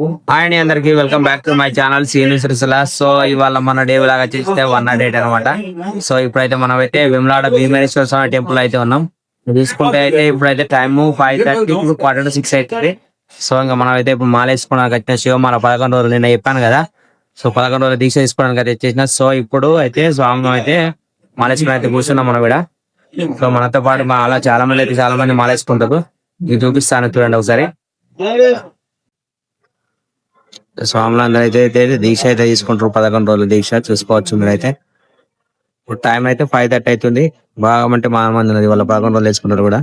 Hi అండి, అందరికి welcome back to my channel Seenu Sirisilla. So ఇవాళ మన డే లాగా చేస్తే 1 డేట్ అనమాట. సో ఇప్పుడైతే మనం అయితే విమలాడ భీమేశ్వర స్వామి టెంపుల్ అయితే ఉన్నాం. చూసుకుంటే అయితే ఇప్పుడైతే టైమ్ 5:30, ఇప్పుడు 5:45 అవుతుంది. సో ఇంకా మనం అయితే ఇప్పుడు మాల వేసుకోవడానికి వచ్చిన శివమాల 11 రోజులు నిన్న చెప్పాను కదా. సో 11 రోజులు దీక్ష తీసుకోవడానికి అయితే వచ్చేసిన. సో ఇప్పుడు అయితే స్వామి అయితే మాల వేసుకుని అయితే కూర్చున్నాం మనం ఇక్కడ. సో మనతో పాటు అలా చాలా మంది మాల వేసుకుంటారు. ఇది చూపిస్తాను చూడండి ఒకసారి. స్వాములు అందరూ అయితే దీక్ష అయితే తీసుకుంటారు. 11 రోజులు దీక్ష చూసుకోవచ్చు మీరైతే. ఇప్పుడు టైం అయితే 5:30 అవుతుంది. బాగా అంటే మా మంది ఉన్నది వాళ్ళ 11 రోజులు వేసుకుంటారు కూడా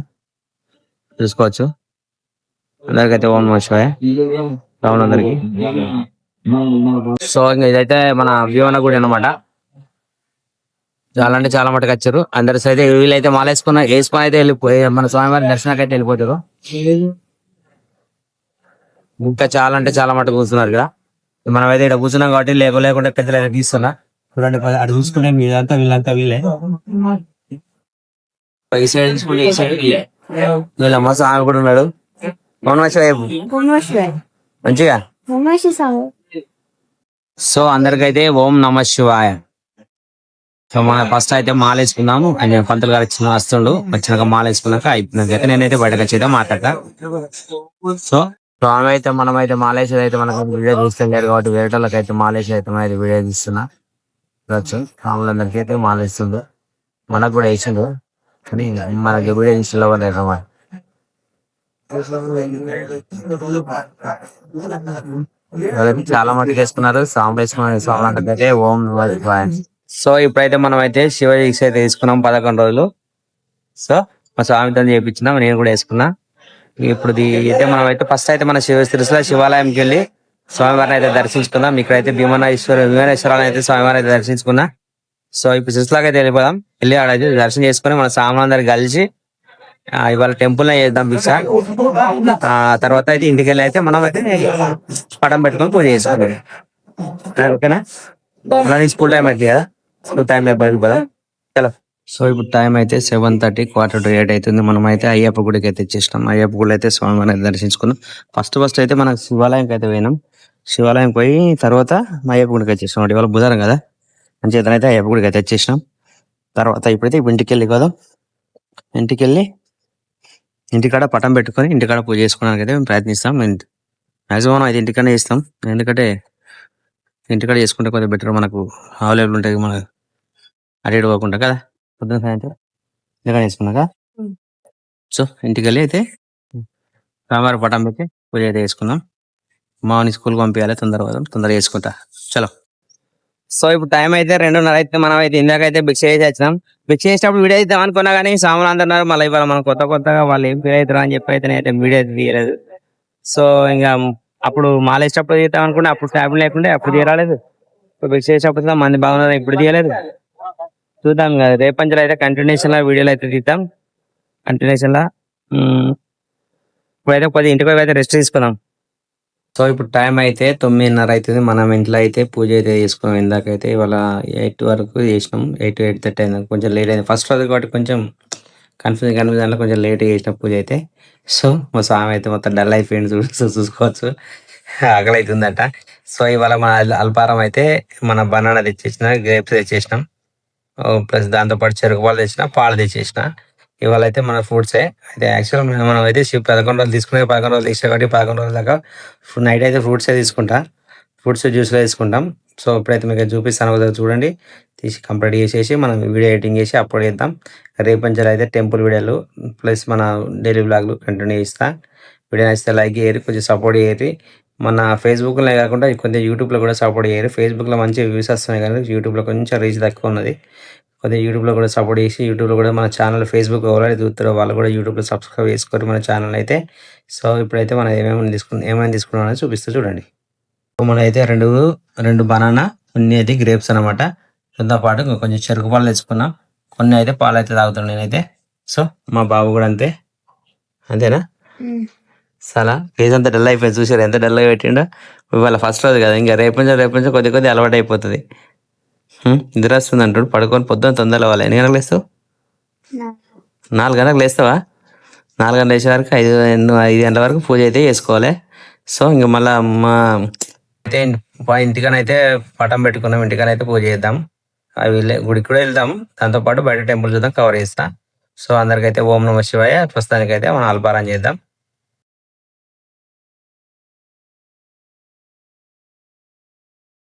చూసుకోవచ్చు. అందరికైతే ఓం నమః శివాయ స్వాములందరికీ. సో ఇంకా ఇదైతే మన భీమన గుడి అనమాట. చాలా అంటే చాలా మటుకు వచ్చారు అందరు. అయితే వీళ్ళైతే మాల వేసుకుని అయితే వెళ్ళిపోయి మన స్వామివారి దర్శనానికి అయితే వెళ్ళిపోతారు. ఇంకా చాలా అంటే చాలా మటుకు కూర్చున్నారు ఇక్కడ. మనం అయితే ఇక్కడ కూర్చున్నాం కాబట్టి లేకుండా పెద్దలు తీస్తున్నా చూడండి. అటు చూసుకునే వీళ్ళంతా వీళ్ళే. ఈ సైడ్ చూసుకుంటే ఈ సైడ్ వీళ్ళే. వీళ్ళమ్మ స్వామి కూడా ఉన్నాడు. మంచిగా. సో అందరికైతే ఓం నమః శివాయ. సో మనం ఫస్ట్ అయితే మాల వేసుకుందాము. ఆయన పంతులు గారు వచ్చినాక మాల వేసుకున్నాక అయిపోయినాక నేనైతే బయటకు వచ్చేదా మాట్లాడతా. సో స్వామి అయితే మనమైతే మాలేసేది అయితే మనకు వీడియో తీస్తలేరు కాబట్టి వేరేటోళ్ళకి అయితే మాలేసి అయితే మనం వీడియో తీస్తున్నా. స్వాములందరికీ అయితే మాలేస్తుండ్రు. మనకు కూడా వేసిండ్రు కానీ మనకి వీడియో తీసుకోలేదు. చాలా మటుకు వేసుకున్నారు. స్వామి వేసుకున్నారు. స్వాములందరికీ ఓం నమః శివాయ. సో ఇప్పుడైతే మనం అయితే శివ దీక్ష అయితే తీసుకున్నాం 11 రోజులు. సో మా స్వామితో చేయించినాం, నేను కూడా వేసుకున్నా. ఇప్పుడు అయితే మనం అయితే ఫస్ట్ అయితే మన సిరిసిల్ల శివాలయంకి వెళ్ళి స్వామివారిని అయితే దర్శించుకుందాం. ఇక్కడైతే భీమేశ్వరాన్ని అయితే స్వామివారిని అయితే దర్శించుకున్నా. సో ఇప్పుడు సిరిసిల్లకి అయితే వెళ్ళిపోదాం. వెళ్ళి ఆడైతే దర్శనం చేసుకుని మన స్వాములందరూ కలిసి ఇవాళ టెంపుల్ చేద్దాం భిక్ష. తర్వాత అయితే ఇంటికి వెళ్ళి అయితే మనం అయితే పటం పెట్టుకొని పూజ చేసుకోవాలి. ఓకేనా? స్కూల్ టైం అయితే కదా, స్కూల్ టైం అయిపోదాం. చలో. సో ఇప్పుడు టైం అయితే 7:30, 7:45 అవుతుంది. మనం అయితే అయ్యప్ప గుడికి అయితే వచ్చేసినాం. అయ్యప్ప గుడి అయితే స్వామివారిని దర్శించుకున్నాం. ఫస్ట్ అయితే మనం శివాలయంకి అయితే పోయినాం. శివాలయం పోయి తర్వాత అయ్యప్ప గుడికి వచ్చేసినాం. ఇవాళ బుధవారం కదా, మంచిగా అయితే అయ్యప్ప గుడికి అయితే వచ్చేసినాం. తర్వాత ఇప్పుడైతే ఇంటికి వెళ్ళి కదా, ఇంటికి వెళ్ళి ఇంటికాడ పటం పెట్టుకొని ఇంటికాడ పూజ చేసుకోవడానికి అయితే మేము ప్రయత్నిస్తాం. మ్యాక్సిమం అయితే ఇంటికనే చేస్తాం. ఎందుకంటే ఇంటికాడ చేసుకుంటే కొద్దిగా బెటర్, మనకు అవైలబుల్ ఉంటాయి. మనకు అటు పోకుండా కదా. పొద్దున సాయంత్రం ఇంటికాడ చేసుకున్నాక సో ఇంటికి వెళ్ళి అయితే రామారు పటం పెట్టి పూజ అయితే చేసుకుందాం. మామూలు స్కూల్కి పంపించాలి, తొందరగా చేసుకుంటా. చలో. సో ఇప్పుడు టైం అయితే 2:30 అయితే మనం అయితే ఇందాకైతే భిక్ష చేసి వచ్చినాం. భిక్ష చేసినప్పుడు వీడియో ఇద్దాం అనుకున్నా కానీ సామాన్ అందన్నారు. మళ్ళీ ఇవాళ మనం కొత్తగా వాళ్ళు ఏం ఫీల్ అవుతారు అని చెప్పి అయితే నేనైతే వీడియో అయితే తీయలేదు. సో ఇంకా అప్పుడు మాలేసేటప్పుడు తీద్దాం అనుకుంటే అప్పుడు ఫ్యామిలీ లేకుంటే అప్పుడు తీయరాలేదు. భిక్ష చేసేటప్పుడు మంది బాగున్నారు, ఇప్పుడు తీయలేదు. చూద్దాం కదా, రేపంచలో అయితే కంటిన్యూషన్ లా వీడియోలు అయితే తీద్దాం. కంటిన్యూషన్ లా ఇప్పుడైతే కొద్దిగా ఇంటికి అయితే రెస్ట్ తీసుకుందాం. సో ఇప్పుడు టైం అయితే 9:30 అవుతుంది. మనం ఇంట్లో అయితే పూజ అయితే చేసుకున్నాం. ఇందాకైతే ఇవాళ 8 వరకు చేసినాం. 8-8:30 అయింది. కొంచెం లేట్ అయింది ఫస్ట్ రోజు కాబట్టి కొంచెం కన్ఫ్యూజన్ దాంట్లో కొంచెం లేట్ చేసిన పూజ అయితే. సో మా స్వామి అయితే మొత్తం డల్ అయిపోయింది చూసుకోవచ్చు. ఆకలి అవుతుందట. సో ఇవాళ మన అల్పారం అయితే మన బనానా తెచ్చేసిన, గ్రేప్స్ తెచ్చేసినాం. ప్లస్ దాంతోపాటు చెరుకు పాలు తెచ్చిన, పాలు తెచ్చేసిన. ఇవాళ అయితే మన ఫ్రూట్సే అయితే. యాక్చువల్ మనం అయితే 11 రోజులు తీసుకునే 11 రోజులు తీసే కాబట్టి 11 రోజుల దాకా నైట్ అయితే ఫ్రూట్సే తీసుకుంటా. ఫ్రూట్స్ జ్యూస్గా తీసుకుంటాం. సో ఇప్పుడైతే మీకు చూపిస్తాను కదా, చూడండి. తీసి కంప్లీట్ చేసేసి మనం వీడియో ఎడిటింగ్ చేసి అప్లోడ్ చేద్దాం. రేపంచాలి అయితే టెంపుల్ వీడియోలు ప్లస్ మన డైలీ బ్లాగ్లు కంటిన్యూ చేస్తా. వీడియో నచ్చితే లైక్ చేయరు, కొంచెం సపోర్ట్ చేయరు. మన ఫేస్బుక్లో కాకుండా కొంచెం యూట్యూబ్లో కూడా సపోర్ట్ చేయరు. ఫేస్బుక్లో మంచి వ్యూస్ వస్తున్నాయి కానీ యూట్యూబ్లో కొంచెం రీచ్ తక్కువ ఉన్నది. కొద్దిగా యూట్యూబ్లో కూడా సపోర్ట్ చేసి యూట్యూబ్లో కూడా మన ఛానల్ ఫేస్బుక్ ఎవరైతే చూస్తారో వాళ్ళు కూడా యూట్యూబ్లో సబ్స్క్రైబ్ చేసుకోరు మన ఛానల్ అయితే. సో ఇప్పుడైతే మనం ఏమైనా తీసుకున్నామని చూపిస్తూ చూడండి. మనం అయితే రెండు బనానా, కొన్ని అయితే గ్రేప్స్ అనమాట. దాంతో పాటు కొంచెం చెరుకు పాలు తెచ్చుకున్నాం. కొన్ని అయితే పాలు అయితే తాగుతాను నేనైతే. సో మా బాబు కూడా అంతేనా. చాలా ఫేస్ అంతా డల్ అయిపోయింది. చూసారు ఎంత డల్గా పెట్టిండో. ఇవాళ ఫస్ట్ రోజు కదా, ఇంకా రేపు నుంచి కొద్ది అలవాటు అయిపోతుంది. నిద్ర వస్తుంది అంటాడు, పడుకొని పొద్దున్న తొందరగా లేవాలి. ఎన్ని గంటలకు లేస్తావు? 4 గంటలకు లేస్తావా? 4 గంటలు వేసే వరకు 5 గంటల వరకు పూజ అయితే చేసుకోవాలి. సో ఇంక మళ్ళా మా అయితే ఇంటికనైతే పటం పెట్టుకున్నాం, ఇంటికనైతే పూజ చేద్దాం. అవి గుడికి కూడా వెళ్దాం, దాంతో పాటు బయట టెంపుల్ చూద్దాం, కవర్ చేస్తా. సో అందరికైతే ఓం నమ శివాయ. ప్రస్తుతానికైతే మనం అల్పారం చేద్దాం.